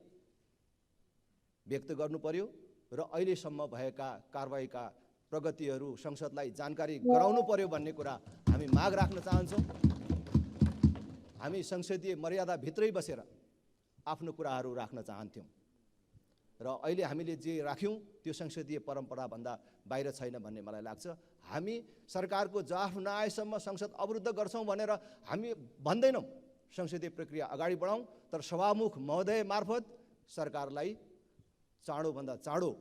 व्यक्त गर्नु पर्यो र अहिलेसम्म भएका कारबाहीका प्रगतिहरू संसदलाई जानकारी गराउनु पर्यो भन्ने कुरा हामी माग राख्न चाहन्छौँ। हामी संसदीय मर्यादाभित्रै बसेर आफ्नो कुराहरू राख्न चाहन्थ्यौँ र अहिले हामीले जे राख्यौँ त्यो संसदीय परम्पराभन्दा बाहिर छैन भन्ने मलाई लाग्छ। हामी सरकारको जवाफ नआएसम्म संसद अवरुद्ध गर्छौँ भनेर हामी भन्दैनौँ। संसदीय प्रक्रिया अगाडि बढाउँ, तर सभामुख महोदय मार्फत सरकारलाई चाँडोभन्दा चाँडो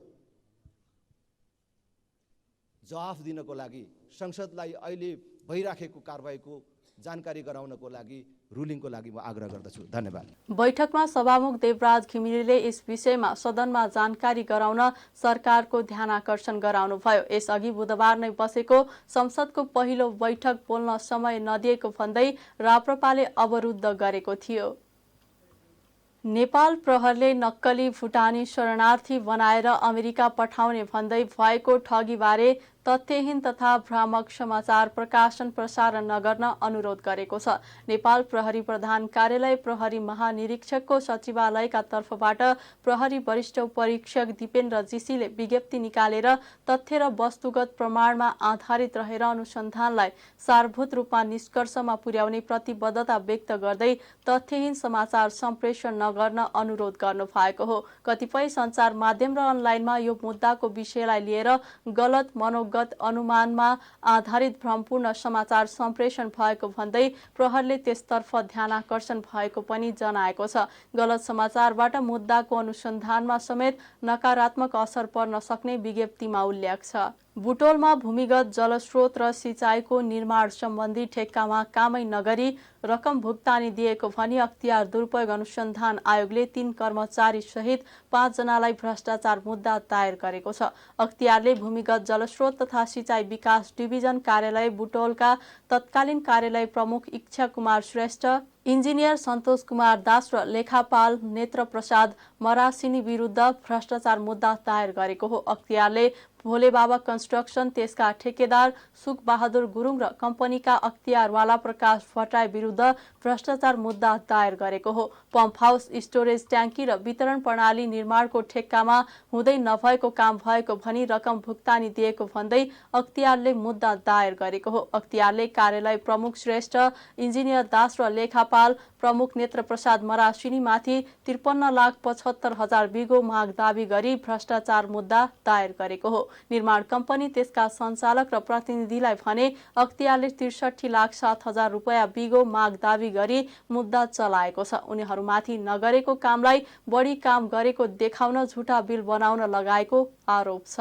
जवाफ दिनको लागि, संसदलाई अहिले भइराखेको कारबाहीको जानकारी गराउनको लागि, रुलिङको लागि म आग्रह गर्दछु। धन्यवाद। बैठकमा सभामुख देवराज घिमिरेले यस विषयमा सदनमा जानकारी गराउन सरकारको ध्यानाकर्षण गराउनुभयो। यसअघि बुधबार नै बसेको संसदको पहिलो बैठक बोल्न समय नदिएको भन्दै राप्रपाले अवरुद्ध गरेको थियो। नेपाल प्रहरले नक्कली भुटानी शरणार्थी बनाएर अमेरिका पठाउने भन्दै भएको ठगीबारे तथ्यहीन तथा भ्रामक समाचार प्रकाशन प्रसारण नगर्न अनुरोध गरेको छ। नेपाल प्रहरी प्रधान कार्यालय प्रहरी महानिरीक्षकको सचिवालयका तर्फबाट प्रहरी वरिष्ठ परीक्षक दीपेन्द्र जीसीले विज्ञप्ति निकालेर तथ्य र वस्तुगत प्रमाणमा आधारित रहेर अनुसन्धानलाई सारभूत रूपमा निष्कर्षमा पुर्याउने प्रतिबद्धता व्यक्त गर्दै तथ्यहीन समाचार सम्प्रेषण नगर्न अनुरोध गर्नु भएको हो। कतिपय सञ्चार माध्यम र अनलाइनमा यो मुद्दाको विषयलाई लिएर गलत मनोगत अनुमानमा आधारित भ्रमपूर्ण समाचार सम्प्रेषण भएको भन्दै प्रहरले त्यसतर्फ ध्यानाकर्षण भएको पनि जनाएको छ। गलत समाचारबाट मुद्दाको अनुसन्धानमा समेत नकारात्मक असर पर्न सक्ने विज्ञप्तिमा उल्लेख छ। बुटोलमा भूमिगत जलस्रोत र सिँचाइको निर्माण सम्बन्धी ठेक्कामा कामै नगरी रकम भुक्तानी दिएको भनी अख्तियार दुरुपयोग अनुसन्धान आयोगले 3 कर्मचारी सहित 5 जनालाई भ्रष्टाचार मुद्दा दायर गरेको छ। अख्तियारले भूमिगत जलस्रोत तथा सिँचाइ विकास डिभिजन कार्यालय बुटोलका तत्कालीन कार्यालय प्रमुख इच्छा कुमार श्रेष्ठ, इन्जिनियर सन्तोष कुमार दास र लेखापाल नेत्र प्रसाद मरासिनी विरुद्ध भ्रष्टाचार मुद्दा दायर गरेको हो। अख्तियारले भोलेबाबा कन्स्ट्रक्सन, त्यसका ठेकेदार सुख बहादुर गुरुङ र कम्पनीका अख्तियारवाला प्रकाश भट्टराई विरुद्ध भ्रष्टाचार मुद्दा दायर गरेको हो। पम्प हाउस, स्टोरेज ट्याङ्की र वितरण प्रणाली निर्माणको ठेक्कामा हुँदै नभएको काम भएको भनी रकम भुक्तानी दिएको भन्दै अख्तियारले मुद्दा दायर गरेको हो। अख्तियारले कार्यालय प्रमुख श्रेष्ठ, इन्जिनियर दास र लेखापाल प्रमुख नेत्र प्रसाद मरासिनीमाथि 53,75,000 बिघो माग दावी गरी भ्रष्टाचार मुद्दा दायर गरेको हो। निर्माण कम्पनी त्यसका सञ्चालक र प्रतिनिधिलाई भने अख्तियारले 63,07,000 रुपैयाँ बिघो माग दावी गरी मुद्दा चलाएको छ। उनीहरूमाथि नगरेको कामलाई बढी काम गरेको देखाउन झुटा बिल बनाउन लगाएको आरोप छ।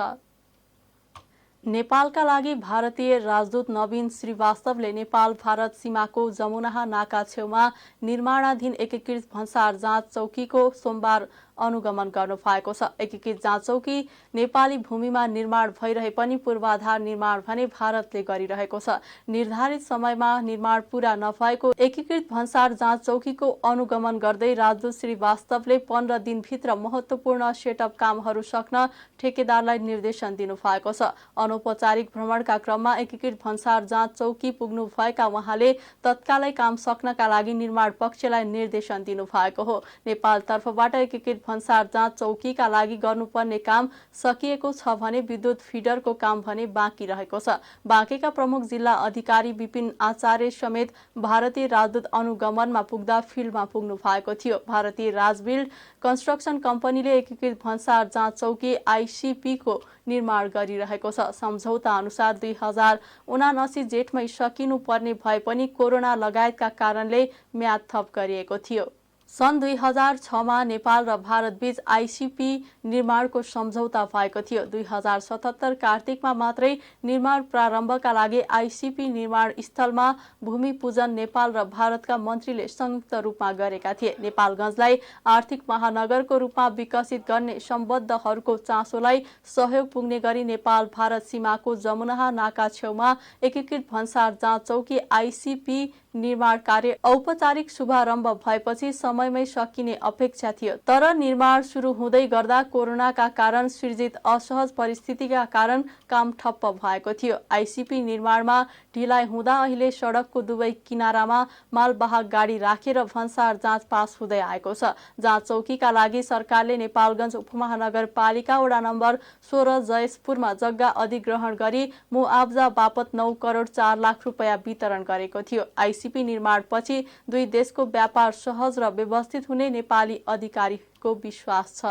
नेपालका लागि भारतीय राजदूत नवीन श्रीवास्तवले नेपाल भारत सीमाको जमुनाहा नाका छेउमा निर्माणाधीन एकीकृत भन्सार जाँच चौकीको सोमबार अनुगमन गर्नु भएको छ। एकीकृत जाँच चौकी नेपाली भूमिमा निर्माण भइरहे पनि पूर्वाधार निर्माण भने भारतले गरिरहेको छ। निर्धारित समयमा निर्माण पूरा नभएको एकीकृत भन्सार जाँच चौकीको अनुगमन गर्दै राजदूत श्रीवास्तवले 15 दिनभित्र महत्त्वपूर्ण सेटअप कामहरू सक्न ठेकेदारलाई निर्देशन दिनुभएको छ। अनौपचारिक भ्रमणका क्रममा एकीकृत भन्सार जाँच चौकी पुग्नु भएका उहाँले तत्कालै काम सक्नका लागि निर्माण पक्षलाई निर्देशन दिनुभएको हो। नेपाल तर्फबाट एकीकृत भन्सार जाँच चौकीका लागि गर्नुपर्ने काम सकिएको छ भने विद्युत फिडरको काम भने बाँकी रहेको छ। बाँकेका प्रमुख जिल्ला अधिकारी विपिन आचार्य समेत भारतीय राजदूत अनुगमनमा पुग्दा फिल्डमा पुग्नु भएको थियो। भारतीय राजबिल्ड कन्स्ट्रक्सन कम्पनीले एकीकृत भन्सार जाँच चौकी आइसिपी को निर्माण गरिरहेको छ। सम्झौता अनुसार 2079 जेठमै सकिनु पर्ने भए पनि कोरोना लगायतका कारणले म्याद थप गरिएको थियो। सन् 2006मा नेपाल र भारतबीच आइसिपी निर्माणको सम्झौता भएको थियो। 2077 कार्तिकमा मात्रै निर्माण प्रारम्भका लागि आइसिपी निर्माण स्थलमा भूमि पूजन नेपाल र भारतका मन्त्रीले संयुक्त रूपमा गरेका थिए। नेपालगञ्जलाई आर्थिक महानगरको रूपमा विकसित गर्ने सम्बद्धहरूको चासोलाई सहयोग पुग्ने गरी नेपाल भारत सीमाको जमुनाहा नाका छेउमा एकीकृत भन्सार जाँच चौकी आइसिपी निर्माण कार्य औपचारिक शुभारम्भ भएपछि समय समयमै सकिने अपेक्षा थियो, तर निर्माण सुरु हुँदै गर्दा कोरोनाका कारण सृजित असहज परिस्थितिका कारण काम ठप्प भएको थियो। आईसीपी निर्माणमा ढिलाइ हुँदा अहिले सडकको दुवै किनारामा मालवाहक गाडी राखेर भन्सार जाँच पास हुँदै आएको छ। जाँच चौकीका लागि सरकारले नेपालगञ्ज उपमहानगरपालिका वडा नम्बर 16 जयसपुरमा जग्गा अधिग्रहण गरी मुआब्जा बापत 9 करोड 4 लाख रुपैयाँ वितरण गरेको थियो। आईसीपी निर्माणपछि दुई देशको व्यापार सहज र व्यवस्थित हुने नेपाली अधिकारीको विश्वास छ।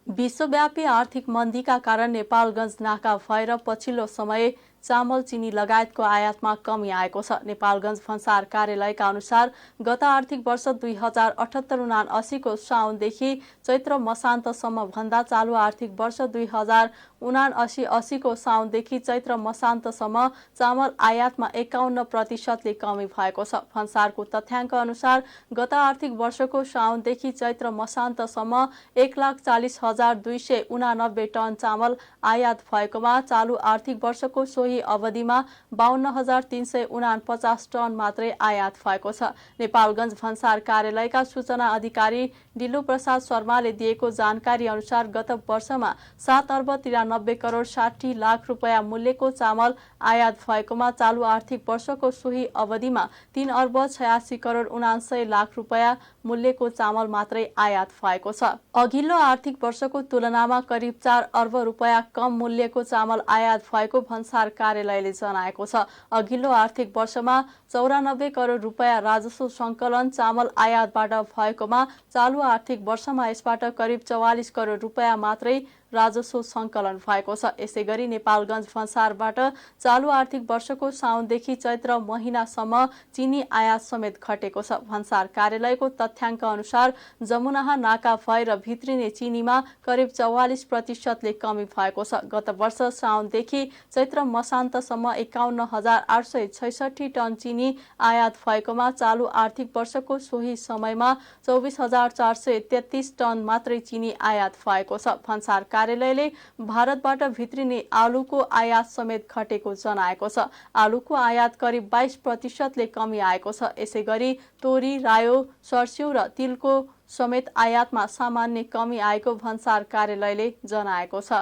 विश्वव्यापी आर्थिक मन्दीका कारण नेपालगञ्ज नाका भएर पछिल्लो समय चामल चिनी लगायतको आयातमा कमी आएको छ। नेपालगञ्ज भन्सार कार्यालयका अनुसार गत आर्थिक वर्ष 2078-79 को साउनदेखि चैत्र मसान्तसम्म भन्दा चालु आर्थिक वर्ष 2079-80 को साउनदेखि चैत्र मसान्तसम्म चामल आयातमा 51% कमी भएको छ। भन्सारको तथ्याङ्क अनुसार गत आर्थिक वर्षको साउनदेखि चैत्र मसान्तसम्म 1,40,289 टन चामल आयात भएकोमा चालु आर्थिक वर्षको सोही अवधिमा 52,349 टन मात्रै आयात भएको छ। नेपालगञ्ज भन्सार कार्यालयका सूचना अधिकारी डिलु प्रसाद शर्माले दिएको जानकारी अनुसार गत वर्षमा 7 अर्ब 93 करोड 60 लाख रुपैयाँ मूल्यको चामल आयात भएकोमा चालु आर्थिक वर्षको सोही अवधिमा 3 अर्ब 86 करोड 79 लाख रुपैयाँ मूल्यको चामल मात्रै आयात भएको छ। अघिल्लो आर्थिक वर्षको तुलनामा करिब 4 अर्ब रुपैयाँ कम मूल्यको चामल आयात भएको भन्सार कार्यालयले जनाएको छ। अघिल्लो आर्थिक वर्षमा 94 करोड रुपैयाँ राजस्व सङ्कलन चामल आयातबाट भएकोमा चालु आर्थिक वर्षमा यसबाट करिब 44 करोड रुपैयाँ मात्रै राजस्व सङ्कलन भएको छ। यसैगरी नेपालगञ्ज भन्सारबाट चालु आर्थिक वर्षको साउनदेखि चैत्र महिनासम्म चिनी आयात समेत घटेको छ। भन्सार कार्यालयको तथ्याङ्क अनुसार जमुनाहा नाका भएर भित्रिने चिनीमा करिब 44% कमी भएको छ। गत वर्ष साउनदेखि चैत्र मसान्तसम्म 51,866 टन चिनी आयात भएकोमा चालु आर्थिक वर्षको सोही समयमा 24,433 टन मात्रै चिनी आयात भएको छ। भन्सार कार्यालयले भारतबाट भित्रिने आलुको आयात समेत घटेको जनाएको छ। आलुको आयात करिब 22% कमी आएको छ। यसैगरी तोरी, रायो, सर्स्यौ र तिलको समेत आयातमा सामान्य कमी आएको भन्सार कार्यालयले जनाएको छ।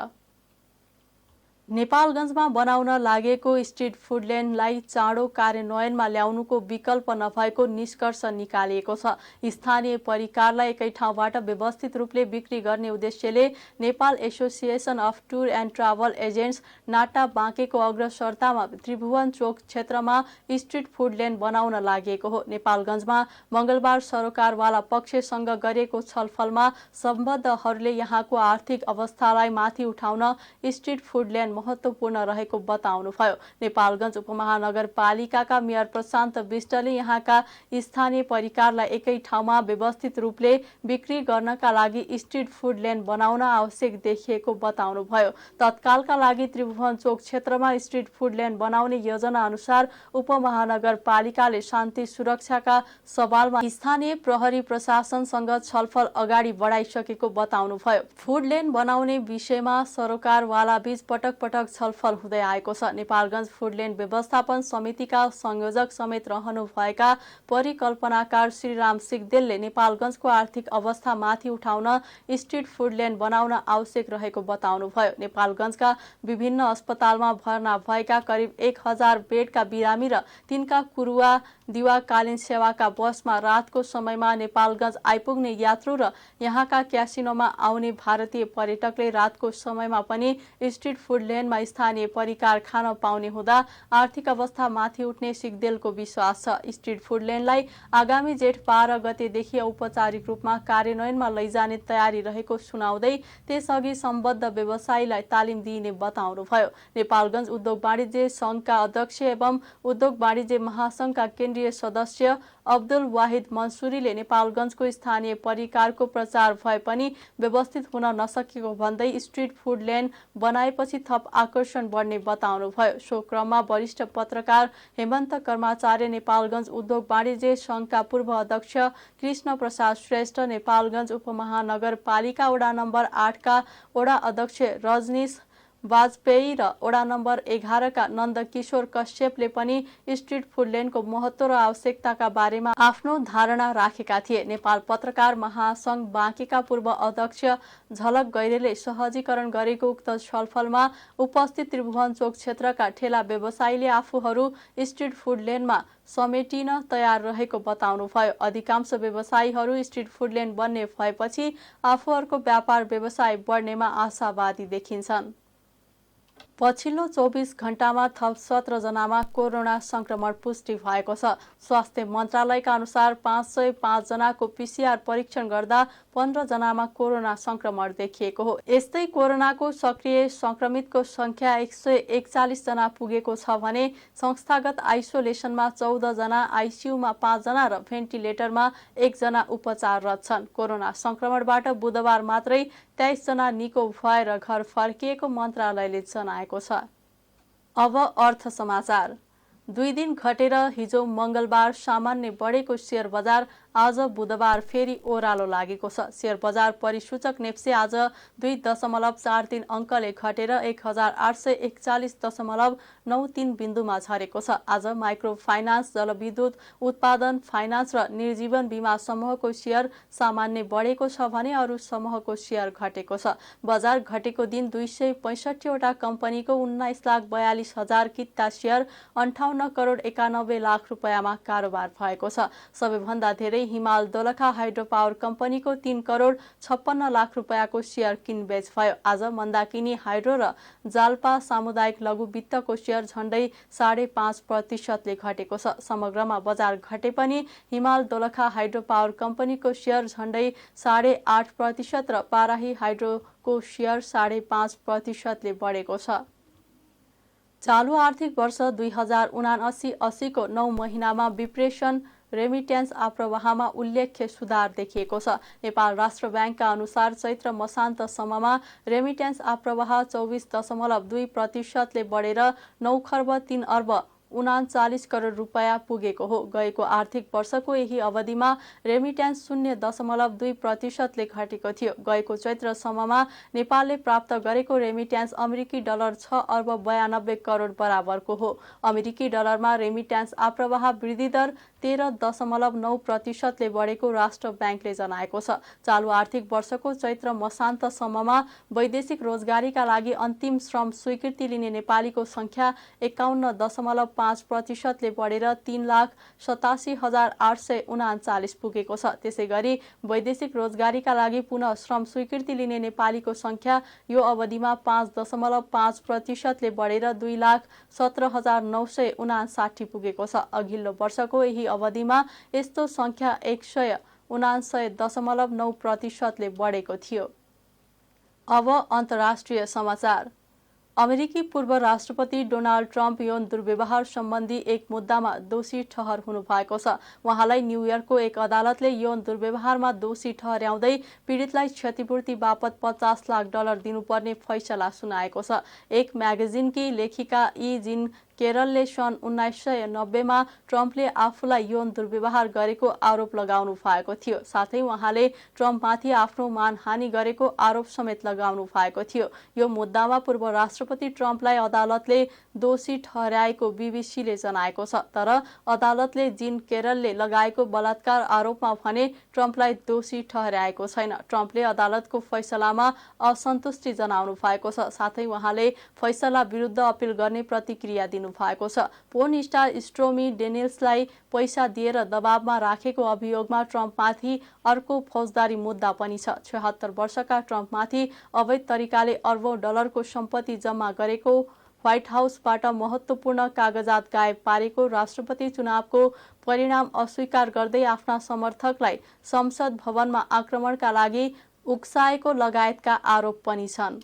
नेपालगञ्जमा बनाउन लागेको स्ट्रिट फुड लेनलाई चाँडो कार्यान्वयनमा ल्याउनुको विकल्प नभएको निष्कर्ष निकालिएको छ। स्थानीय परिकारलाई एकै ठाउँबाट व्यवस्थित रूपले बिक्री गर्ने उद्देश्यले Nepal association of tour and travel agents NATA बाँकेको अग्रसरतामा त्रिभुवन चोक क्षेत्रमा स्ट्रिट फुड लेन बनाउन लागेको हो। नेपालगञ्जमा मंगलबार सरोकारवाला पक्षसँग गरेको छलफलमा सम्बद्धहरूले यहाँको आर्थिक अवस्थालाई माथि उठाउन स्ट्रिट फुड लेन महत्त्वपूर्ण रहेको बताउनुभयो। नेपालगञ्ज उपमहानगरपालिकाका मेयर प्रशान्त विष्टले यहाँका स्थानीय परिकारलाई एकै ठाउँमा व्यवस्थित रूपले बिक्री गर्नका लागि स्ट्रिट फुड लेन बनाउन आवश्यक देखिएको बताउनुभयो। तत्कालका लागि त्रिभुवन चोक क्षेत्रमा स्ट्रिट फुड लेन बनाउने योजना अनुसार उपमहानगरपालिकाले शान्ति सुरक्षाका सवालमा स्थानीय प्रहरी प्रशासनसँग छलफल अगाडि बढाइसकेको बताउनुभयो। फुड लेन बनाउने विषयमा सरोकारवाला बीच पटक छलफल हुँदै आएको छ। नेपालगञ्ज फुड लेन व्यवस्थापन समितिका संयोजक समेत रहनुभएका परिकल्पनाकार श्रीराम सिगदेलले नेपालगञ्जको आर्थिक अवस्था माथि उठाउन स्ट्रिट फुड लेन बनाउन आवश्यक रहेको बताउनुभयो। नेपालगञ्जका विभिन्न अस्पतालमा भर्ना भएका करिब 1000 बेडका बिरामी र तिनका कुरुवा दिवाकालीन सेवाका बसमा रातको समयमा नेपालगञ्ज आइपुग्ने यात्रु र यहाँका क्यासिनोमा आउने भारतीय पर्यटकले रातको समयमा पनि स्ट्रिट फुड लेनमा स्थानीय परिकार खान पाउने हुँदा आर्थिक अवस्था माथि उठ्ने सिगदेलको विश्वास छ। स्ट्रिट फुड लेनलाई आगामी जेठ 12 गतेदेखि औपचारिक रूपमा कार्यान्वयनमा लैजाने तयारी रहेको सुनाउँदै त्यसअघि सम्बद्ध व्यवसायीलाई तालिम दिइने बताउनुभयो। नेपालगञ्ज उद्योग वाणिज्य संघका अध्यक्ष एवं उद्योग वाणिज्य महासंघका केन्द्रीय सदस्य अब्दुल वाहिद मन्सुरीले नेपालगञ्जको स्थानीय परिकारको प्रचार भए पनि व्यवस्थित हुन नसकेको भन्दै स्ट्रिट फुड लेन बनाएपछि थप आकर्षण बढ्ने बताउनुभयो। सो क्रममा वरिष्ठ पत्रकार हेमन्त कर्माचार्य, नेपालगञ्ज उद्योग वाणिज्य संघका पूर्व अध्यक्ष कृष्ण प्रसाद श्रेष्ठ, नेपालगञ्ज उपमहानगरपालिका वडा नम्बर 8 का वडा अध्यक्ष रजनीश वाजपेयी र वडा नम्बर 11 का नन्दकिशोर कश्यपले पनि स्ट्रिट फुड लेनको महत्त्व र आवश्यकताका बारेमा आफ्नो धारणा राखेका थिए। नेपाल पत्रकार महासंघ बाँकेका पूर्व अध्यक्ष झलक गैरेले सहजीकरण गरेको उक्त छलफलमा उपस्थित त्रिभुवन चोक क्षेत्रका ठेला व्यवसायीले आफूहरू स्ट्रिट फुड लेनमा समेटिन तयार रहेको बताउनुभयो। अधिकांश व्यवसायीहरू स्ट्रिट फुड लेन बन्ने भएपछि आफूहरूको व्यापार व्यवसाय बढ्नेमा आशावादी देखिन्छन्। पछिल्लो 24 घण्टामा थप 17 जनामा कोरोना संक्रमण पुष्टि भएको छ। स्वास्थ्य मन्त्रालयका अनुसार 505 जनाको PCR परीक्षण गर्दा 15 जनामा कोरोना संक्रमण देखिएको हो। यस्तै कोरोनाको सक्रिय संक्रमितको संख्या 141 जना पुगेको छ भने संस्थागत आइसोलेसनमा 14 जना, आइसियुमा 5 जना र भेन्टिलेटरमा 1 जना उपचाररत छन्। कोरोना संक्रमणबाट बुधबार मात्रै 23 जना निको भएर घर फर्किएको मन्त्रालयले जनाएको छ। अब अर्थ समाचार। 2 दिन घटेर हिजो मंगलबार सामान्य बढेको शेयर बजार आज बुधबार फेरि ओह्रालो लागेको छ। शेयर बजार परिसूचक नेप्से आज 2.43 अङ्कले घटेर 1841.93 बिन्दुमा झरेको छ। आज माइक्रो फाइनान्स, जलविद्युत उत्पादन फाइनान्स र निर्जीवन बीमा समूहको शेयर सामान्य बढेको छ भने अरू समूहको शेयर घटेको छ। बजार घटेको दिन 265 वटा कम्पनीको 19,42,000 किता शेयर 58 करोड 91 लाख रुपैयाँमा कारोबार भएको छ। सबैभन्दा धेरै हिमाल दोलखा हाइड्रो पावर कम्पनीको 3 करोड 56 लाख रुपैयाँको शेयर किनबेच भयो। आज मन्दाकिनी हाइड्रो र जाल्पा सामुदायिक लघु वित्तको शेयर झण्डै 5.5% घटेको छ। समग्रमा बजार घटे पनि हिमाल दोलखा हाइड्रो पावर कम्पनीको शेयर झण्डै 8.5% र पाराही हाइड्रोको शेयर 5.5% बढेको छ। चालु आर्थिक वर्ष 2079-80 को 9 महिनामा विप्रेषण रेमिट्यान्स आप्रवाहमा उल्लेख्य सुधार देखिएको छ। नेपाल राष्ट्र ब्याङ्कका अनुसार चैत्र मसान्तसम्ममा रेमिट्यान्स आप्रवाह 24.2% ले बढेर 9 खर्ब 3 अर्ब 39 करोड रुपैयाँ पुगेको हो। गएको आर्थिक वर्षको यही अवधिमा रेमिट्यान्स 0.2% ले घटेको थियो। गएको चैत्रसम्ममा नेपालले प्राप्त गरेको रेमिट्यान्स अमेरिकी डलर 6 अर्ब 92 करोड बराबरको हो। अमेरिकी डलरमा रेमिट्यान्स आप्रवाह वृद्धि दर 13.9% ले बढेको राष्ट्र ब्याङ्कले जनाएको छ। चालु आर्थिक वर्षको चैत्र मसान्तसम्ममा वैदेशिक रोजगारीका लागि अन्तिम श्रम स्वीकृति लिने नेपालीको संख्या 51.5% ले बढेर 3,87,839 पुगेको छ। त्यसैगरी वैदेशिक रोजगारीका लागि पुनः श्रम स्वीकृति लिने नेपालीको संख्या यो अवधिमा 5.5% ले बढेर 2,17,959 पुगेको छ। अघिल्लो वर्षको यही अवधिमा यस्तो संख्या 179.9% ले बढेको थियो। अब अन्तर्राष्ट्रिय समाचार। अमेरिकी पूर्व राष्ट्रपति डोनाल्ड ट्रम्प यौन दुर्व्यवहार सम्बन्धी एक मुद्दामा दोषी ठहर हुनु भएको छ। उहाँलाई न्युयोर्कको एक अदालतले यौन दुर्व्यवहारमा दोषी ठहर्याउँदै पीडितलाई क्षतिपूर्ति बापत $50 लाख दिनुपर्ने फैसला सुनाएको छ। एक म्यागजिनकी लेखिका ई जिन केरलले सन् 1990मा ट्रम्पले आफूलाई यौन दुर्व्यवहार गरेको आरोप लगाउनु भएको थियो। साथै उहाँले ट्रम्पमाथि आफ्नो मानहानि गरेको आरोप समेत लगाउनु भएको थियो। यो मुद्दामा पूर्व राष्ट्रपति ट्रम्पलाई अदालतले दोषी ठहर्याएको बीबीसीले जनाएको छ। तर अदालतले जिन केरलले लगाएको बलात्कार आरोपमा भने ट्रम्पलाई दोषी ठहर्याएको छैन। ट्रम्पले अदालतको फैसलामा असन्तुष्टि जनाउनु भएको छ। साथै उहाँले फैसला विरुद्ध अपिल गर्ने प्रतिक्रिया दिनु भएको छ। पोर्न स्टार स्टोर्मी डेनियल्सलाई पैसा दिएर दबावमा राखेको अभियोगमा ट्रम्पमाथि अर्को फौजदारी मुद्दा पनि छ। 76 वर्षका ट्रम्पमाथि अवैध तरिकाले अर्बौं डलरको सम्पत्ति जम्मा गरेको, व्हाइट हाउसबाट महत्त्वपूर्ण कागजात गायब पारेको, राष्ट्रपति चुनावको परिणाम अस्वीकार गर्दै आफ्ना समर्थकलाई संसद भवनमा आक्रमणका लागि उक्साएको लगायतका आरोप पनि छन्।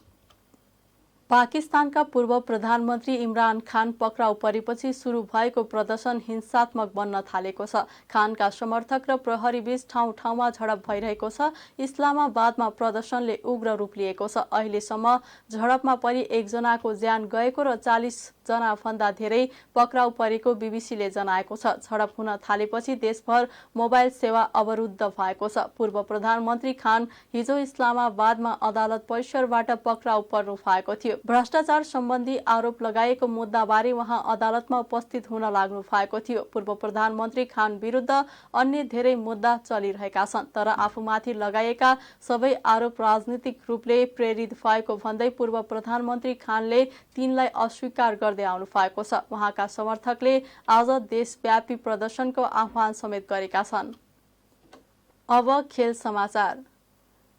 पाकिस्तानका पूर्व प्रधानमन्त्री इमरान खान पक्राउ परेपछि सुरु भएको प्रदर्शन हिंसात्मक बन्न थालेको छ। खानका समर्थक र प्रहरीबीच ठाउँ ठाउँमा झडप भइरहेको छ। इस्लामाबादमा प्रदर्शनले उग्र रूप लिएको छ। अहिलेसम्म झडपमा परि 1 जनाको ज्यान गएको र 40 जना भन्दा धेरै पक्राउ परेको बीबीसीले जनाएको छ। झडप हुन थालेपछि देशभर मोबाइल सेवा अवरुद्ध भएको छ। पूर्व प्रधानमन्त्री खान हिजो इस्लामाबादमा अदालत परिसरबाट पक्राउ पर्नु भएको थियो। भ्रष्टाचार सम्बन्धी आरोप लगाएको मुद्दाबारे उहाँ अदालतमा उपस्थित हुन लाग्नु भएको थियो। पूर्व प्रधानमन्त्री खान विरुद्ध अन्य धेरै मुद्दा चलिरहेका छन्, तर आफूमाथि लगाएका सबै आरोप राजनीतिक रूपले प्रेरित भएको भन्दै पूर्व प्रधानमन्त्री खानले तिनलाई अस्वीकार गर्दै आउनु भएको छ। उहाँका समर्थकले आज देशव्यापी प्रदर्शनको आह्वान समेत गरेका छन्। अब खेल समाचार।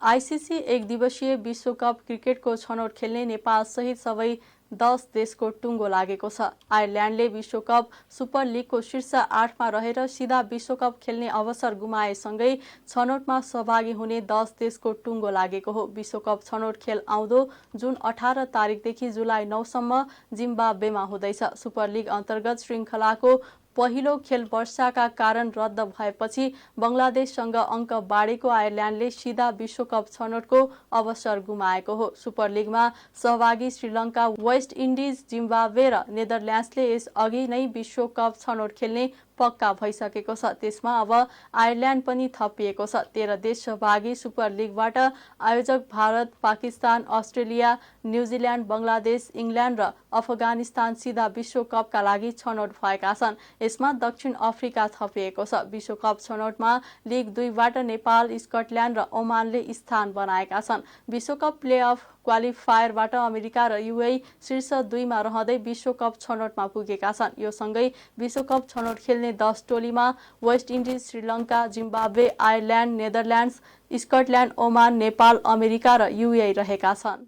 आईसीसी एक दिवसीय विश्वकप क्रिकेटको छनौट खेल्ने नेपाल सहित सबै 10 देशको टुङ्गो लागेको छ। आयरल्यान्डले विश्वकप सुपर लिगको शीर्ष 8मा रहेर सिधा विश्वकप खेल्ने अवसर गुमाएसँगै छनौटमा सहभागी हुने 10 देशको टुङ्गो लागेको हो। विश्वकप छनौट खेल आउँदो जुन 18 तारिकदेखि जुलाई 9 सम्म जिम्बाब्वेमा हुँदैछ। सुपर लिग अन्तर्गत श्रृङ्खलाको पहिलो खेल वर्षाका कारण रद्द भएपछि बङ्गलादेशसँग अङ्क बाँडेको आयरल्यान्डले सिधा विश्वकप छनौटको अवसर गुमाएको हो। सुपर लिगमा सहभागी श्रीलङ्का, वेस्ट इन्डिज, जिम्बाब्वे र नेदरल्यान्ड्सले यस अघि नै विश्वकप छनौट खेल्ने पक्का भइसकेको छ। त्यसमा अब आयरल्यान्ड पनि थपिएको छ। 13 देश सहभागी सुपर लिगबाट आयोजक Bharat, Pakistan, Australia, New Zealand, Bangladesh, England र अफगानिस्तान सिधा विश्वकपका लागि छनौट भएका छन्। यसमा दक्षिण अफ्रिका थपिएको छ। विश्वकप छनौटमा लिग 2बाट नेपाल, स्कटल्यान्ड र ओमानले स्थान बनाएका छन्। विश्वकप प्लेअफ क्वालिफायरबाट अमेरिका र युए शीर्ष 2मा रहँदै विश्वकप छनौटमा पुगेका छन्। यो सँगै विश्वकप छनौट खेल्ने 10 टोलीमा West Indies, Sri Lanka, Zimbabwe, Ireland, Netherlands, Scotland, Oman, Nepal, America र युए रहेका छन्।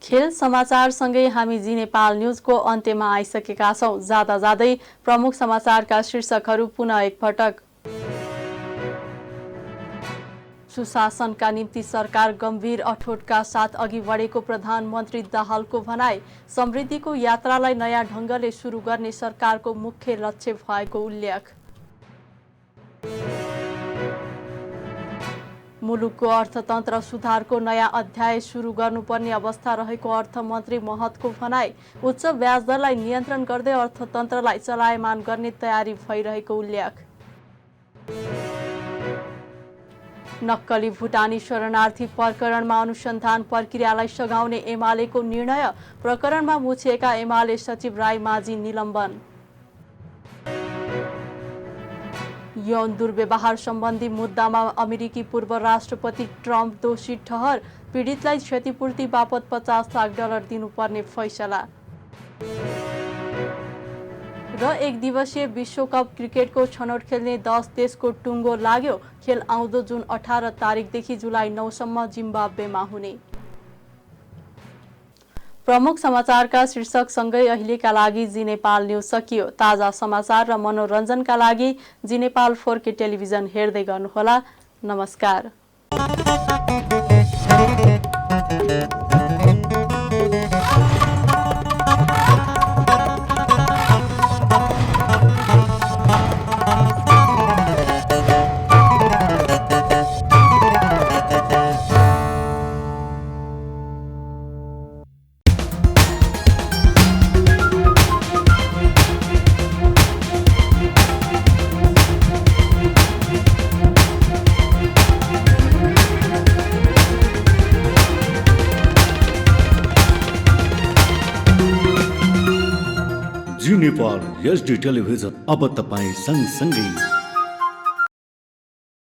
खेल समाचारसँगै हामी जी नेपाल न्युजको अन्त्यमा आइसकेका छौँ। जाँदा जाँदै प्रमुख समाचारका शीर्षकहरू पुनः एकपटक। सुशासनका निम्ति सरकार गम्भीर अठोटका साथ अघि बढेको प्रधानमन्त्री दाहालको भनाई। समृद्धिको यात्रालाई नयाँ ढङ्गले सुरु गर्ने सरकारको मुख्य लक्ष्य भएको उल्लेख। मुलुकको अर्थतन्त्र सुधारको नयाँ अध्याय सुरु गर्नुपर्ने अवस्था रहेको अर्थमन्त्री महतको भनाई। उच्च ब्याजदरलाई नियन्त्रण गर्दै अर्थतन्त्रलाई चलायमान गर्ने तयारी भइरहेको उल्लेख। नक्कली भुटानी शरणार्थी प्रकरणमा अनुसन्धान प्रक्रियालाई सघाउने एमालेको निर्णय। प्रकरणमा मुछिएका एमाले सचिव राई माझी निलम्बन। यौन दुर्व्यवहार सम्बन्धी मुद्दामा अमेरिकी पूर्व राष्ट्रपति ट्रम्प दोषी ठहर। पीडितलाई क्षतिपूर्ति बापत $50 लाख दिनुपर्ने फैसला। र एक दिवसीय विश्वकप क्रिकेटको छनौट खेल्ने 10 देशको टुङ्गो लाग्यो। खेल आउँदो जुन 18 तारिकदेखि जुलाई 9 सम्म जिम्बाब्वेमा हुने। प्रमुख समाचारका शीर्षकसँगै अहिलेका लागि जी नेपाल न्युज सकियो। ताजा समाचार र मनोरञ्जनका लागि जी नेपाल 4K टेलिभिजन हेर्दै गर्नुहोला। नमस्कार। जी नेपाल HD टेलिभिजन अब तपाईँ सँगसँगै